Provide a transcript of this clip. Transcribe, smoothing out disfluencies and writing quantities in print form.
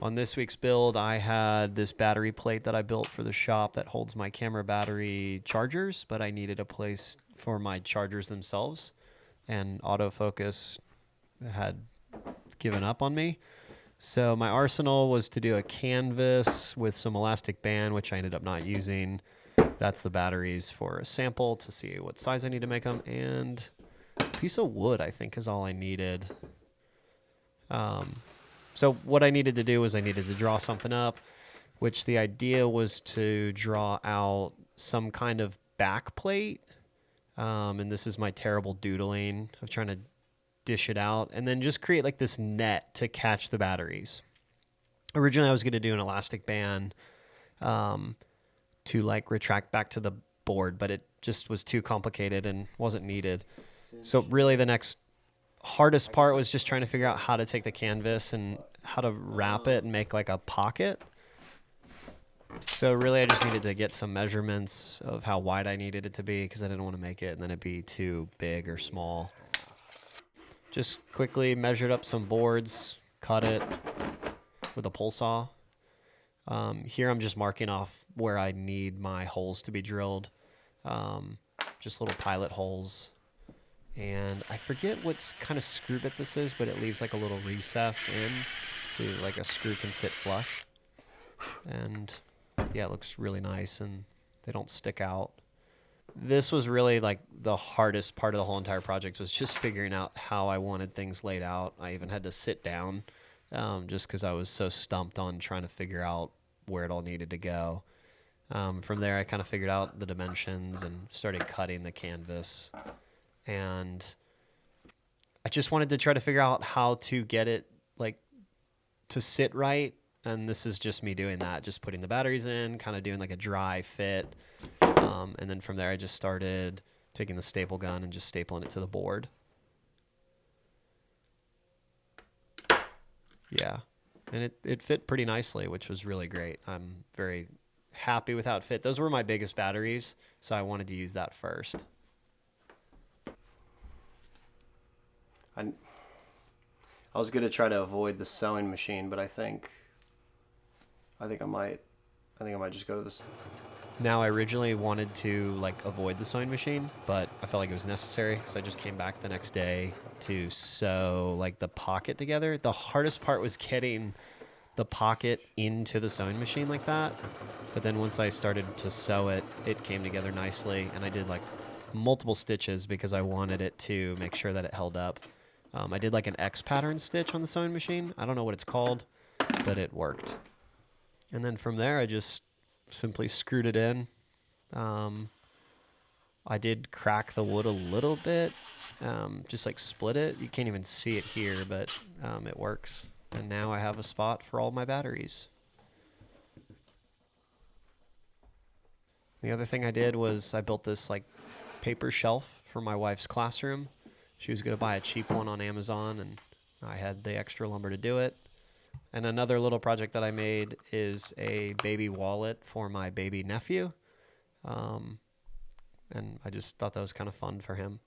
On this week's build, I had this battery plate that I built for the shop that holds my camera battery chargers, but I needed a place for my chargers themselves, and autofocus had given up on me. So my arsenal was to do a canvas with some elastic band, which I ended up not using. That's the batteries for a sample to see what size I need to make them, and a piece of wood, I think, is all I needed. So what I needed to do was I needed to draw something up, which the idea was to draw out some kind of back plate. And this is my terrible doodling of trying to dish it out, and then just create like this net to catch the batteries. Originally, I was going to do an elastic band to like retract back to the board, but it just was too complicated and wasn't needed. So really the next hardest part was just trying to figure out how to take the canvas and how to wrap it and make like a pocket. So really I just needed to get some measurements of how wide I needed it to be, because I didn't want to make it and then it'd be too big or small. Just quickly measured up some boards, cut it with a pole saw. Here I'm just marking off where I need my holes to be drilled. Just little pilot holes. And I forget what kind of screw bit this is, but it leaves like a little recess in, so like a screw can sit flush. And yeah, it looks really nice and they don't stick out. This was really like the hardest part of the whole entire project, was just figuring out how I wanted things laid out. I even had to sit down just because I was so stumped on trying to figure out where it all needed to go. From there, I kind of figured out the dimensions and started cutting the canvas. And I just wanted to try to figure out how to get it like to sit right. And this is just me doing that, just putting the batteries in, kind of doing like a dry fit. And then from there, I just started taking the staple gun and just stapling it to the board. Yeah. And it fit pretty nicely, which was really great. I'm very happy with how it fit. Those were my biggest batteries, so I wanted to use that first. I was going to try to avoid the sewing machine, but I think I might just go to this. Now, I originally wanted to like avoid the sewing machine, but I felt like it was necessary, so I just came back the next day to sew like the pocket together. The hardest part was getting the pocket into the sewing machine like that, but then once I started to sew it, it came together nicely, and I did like multiple stitches because I wanted it to make sure that it held up. I did like an X pattern stitch on the sewing machine. I don't know what it's called, but it worked. And then from there, I just simply screwed it in. I did crack the wood a little bit, just like split it. You can't even see it here, but it works. And now I have a spot for all my batteries. The other thing I did was I built this like paper shelf for my wife's classroom. She was going to buy a cheap one on Amazon, and I had the extra lumber to do it. And another little project that I made is a baby wallet for my baby nephew. And I just thought that was kind of fun for him.